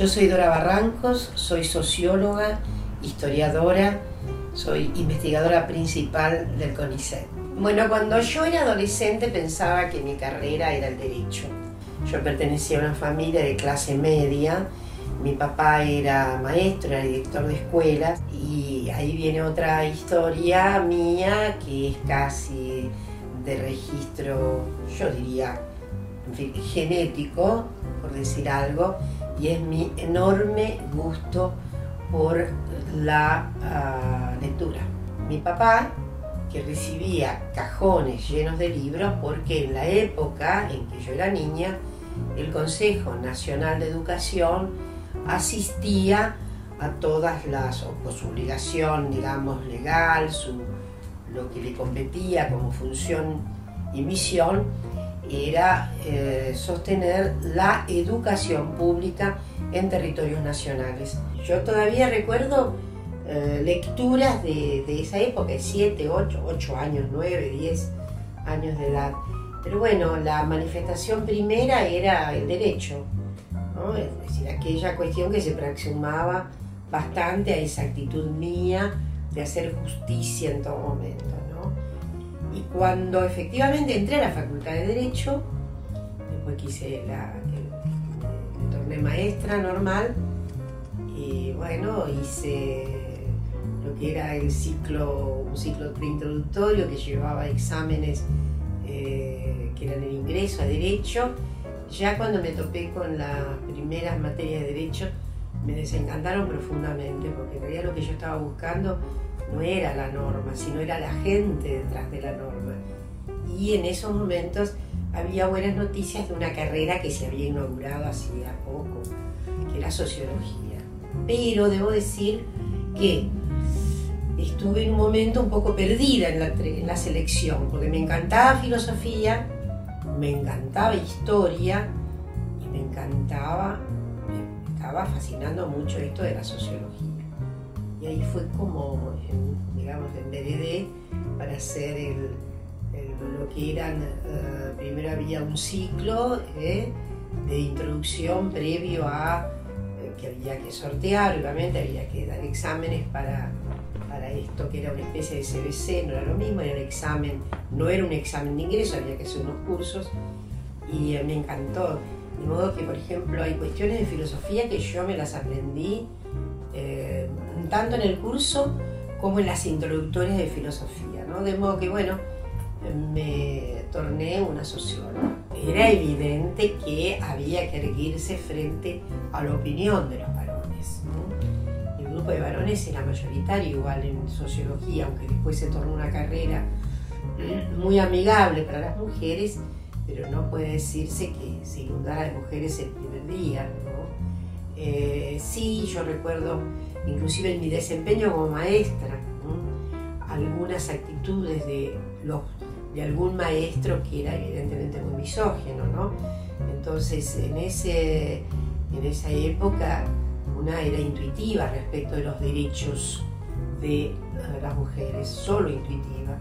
Yo soy Dora Barrancos, soy socióloga, historiadora, soy investigadora principal del CONICET. Bueno, cuando yo era adolescente pensaba que mi carrera era el derecho. Yo pertenecía a una familia de clase media, mi papá era maestro, era director de escuelas, y ahí viene otra historia mía que es casi de registro, yo diría, en fin, genético, por decir algo, y es mi enorme gusto por la lectura. Mi papá, que recibía cajones llenos de libros, porque en la época en que yo era niña, el Consejo Nacional de Educación asistía a todas las, o por su obligación, digamos, legal, lo que le competía como función y misión, era sostener la educación pública en territorios nacionales. Yo todavía recuerdo lecturas de esa época, de 7, 8 años, 9, 10 años de edad. Pero bueno, la manifestación primera era el derecho, ¿no? Es decir, aquella cuestión que se aproximaba bastante a esa actitud mía de hacer justicia en todo momento, ¿no? Y cuando efectivamente entré a la Facultad de Derecho, después que hice me torné maestra normal, y bueno, hice lo que era un ciclo preintroductorio que llevaba exámenes que eran el ingreso a Derecho. Ya cuando me topé con las primeras materias de Derecho, me desencantaron profundamente, porque en realidad lo que yo estaba buscando no era la norma, sino era la gente detrás de la norma. Y en esos momentos había buenas noticias de una carrera que se había inaugurado hacía poco, que era sociología. Pero debo decir que estuve en un momento un poco perdida en la selección, porque me encantaba filosofía, me encantaba historia y me estaba fascinando mucho esto de la sociología. Y ahí fue como, digamos, enveredé para hacer lo que eran, primero había un ciclo de introducción previo a que había que sortear, obviamente había que dar exámenes para esto que era una especie de CBC, no era lo mismo, era el examen, no era un examen de ingreso, había que hacer unos cursos y me encantó. De modo que, por ejemplo, hay cuestiones de filosofía que yo me las aprendí tanto en el curso como en las introductorias de filosofía, ¿no? De modo que, bueno, me torné una socióloga. Era evidente que había que erguirse frente a la opinión de los varones, ¿no? El grupo de varones era mayoritario igual en sociología, aunque después se tornó una carrera muy amigable para las mujeres, pero no puede decirse que se inundara de mujeres el primer día, ¿no? Sí, yo recuerdo, inclusive en mi desempeño como maestra, ¿no?, algunas actitudes de algún maestro que era evidentemente muy misógino, ¿no? Entonces, en esa época, una era intuitiva respecto de los derechos de las mujeres, solo intuitiva.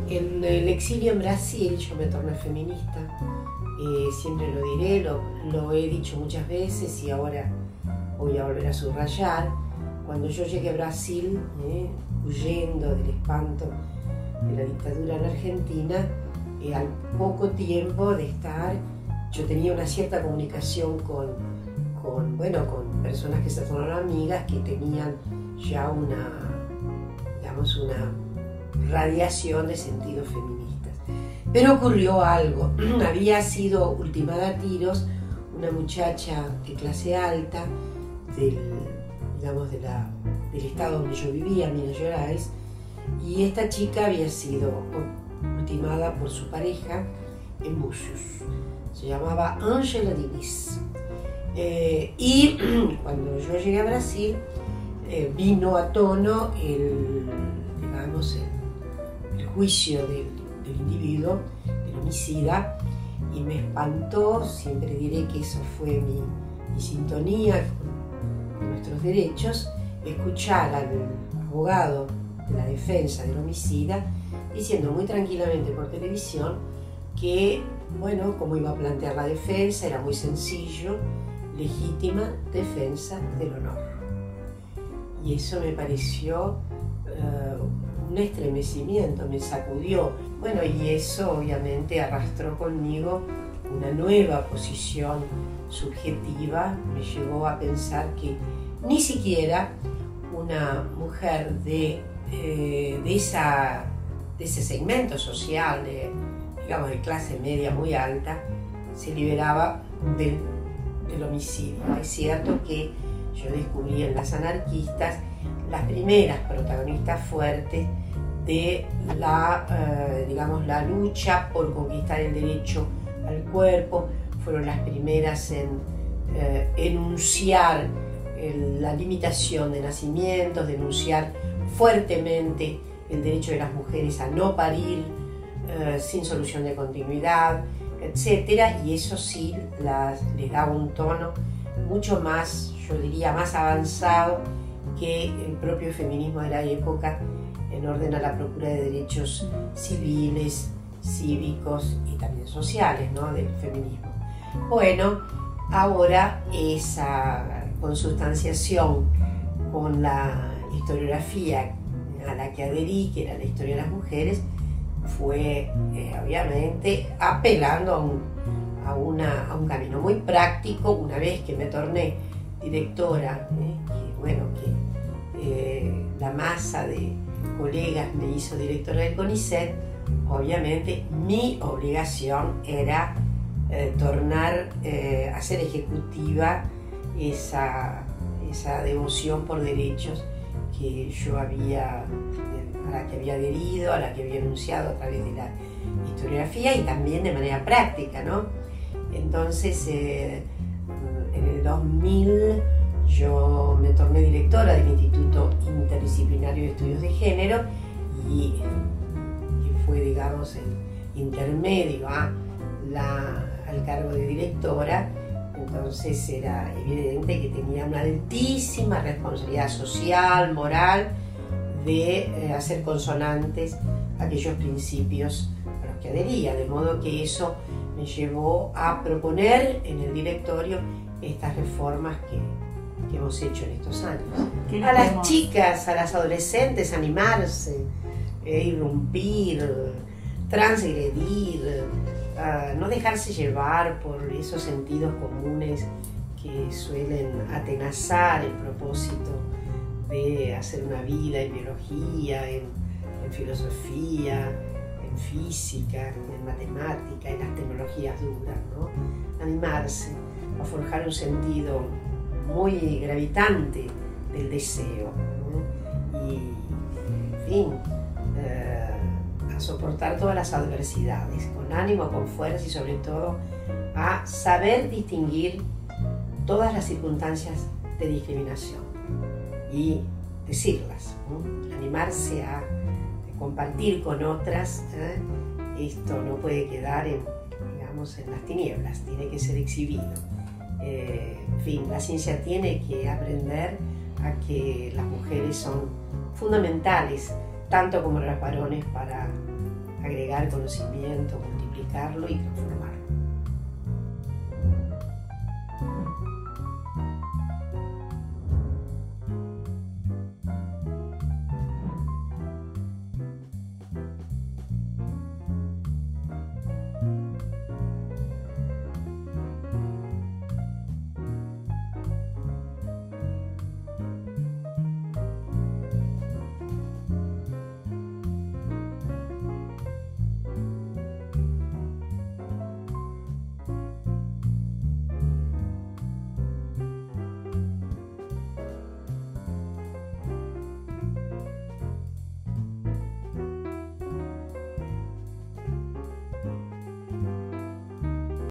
En el exilio en Brasil yo me torné feminista, siempre lo diré, lo he dicho muchas veces y ahora voy a volver a subrayar. Cuando yo llegué a Brasil, huyendo del espanto de la dictadura en Argentina, al poco tiempo de estar, yo tenía una cierta comunicación con personas que se tornaron amigas, que tenían ya una radiación de sentidos feministas. Pero ocurrió algo. Había sido ultimada a tiros una muchacha de clase alta del estado donde yo vivía, Minas Gerais, y esta chica había sido ultimada por su pareja en Bucios. Se llamaba Ángela Diniz. Y cuando yo llegué a Brasil, vino a tono el juicio del individuo, del homicida, y me espantó. Siempre diré que eso fue mi sintonía con nuestros derechos, escuchar al abogado de la defensa del homicida diciendo muy tranquilamente por televisión que, bueno, cómo iba a plantear la defensa, era muy sencillo, legítima defensa del honor. Y eso me pareció un estremecimiento, me sacudió. Bueno, y eso obviamente arrastró conmigo una nueva posición subjetiva, me llevó a pensar que ni siquiera una mujer de ese segmento social, digamos de clase media muy alta, se liberaba del homicidio. Es cierto que yo descubrí en las anarquistas las primeras protagonistas fuertes de la lucha por conquistar el derecho al cuerpo, fueron las primeras en enunciar la limitación de nacimientos, denunciar fuertemente el derecho de las mujeres a no parir sin solución de continuidad, etc. Y eso sí les da un tono mucho más, yo diría, más avanzado que el propio feminismo de la época en orden a la procura de derechos civiles, cívicos y también sociales, ¿no?, del feminismo. Bueno, ahora esa consustanciación con la historiografía a la que adherí, que era la historia de las mujeres, fue obviamente apelando a un camino muy práctico. Una vez que me torné directora, la masa de colegas me hizo directora del CONICET, obviamente mi obligación era hacer ejecutiva esa devoción por derechos que yo a la que había adherido, a la que había enunciado a través de la historiografía y también de manera práctica, ¿no? Entonces, en el 2000 yo me torné directora del Instituto Interdisciplinario de Estudios de Género y que fue, digamos, el intermedio al cargo de directora. Entonces era evidente que tenía una altísima responsabilidad social, moral, de hacer consonantes aquellos principios a los que adhería, de modo que eso me llevó a proponer en el directorio estas reformas que hemos hecho en estos años. A las chicas, a las adolescentes, animarse, irrumpir, transgredir, no dejarse llevar por esos sentidos comunes que suelen atenazar el propósito de hacer una vida en biología, en filosofía, en física, en matemática, en las tecnologías duras, ¿no? Animarse a forjar un sentido muy gravitante del deseo, ¿no? Y, en fin, a soportar todas las adversidades, con ánimo, con fuerza y sobre todo a saber distinguir todas las circunstancias de discriminación y decirlas, ¿no? Animarse a compartir con otras, esto no puede quedar en las tinieblas, tiene que ser exhibido. En fin, la ciencia tiene que aprender a que las mujeres son fundamentales, tanto como los varones, para agregar conocimiento, multiplicarlo y transformarlo.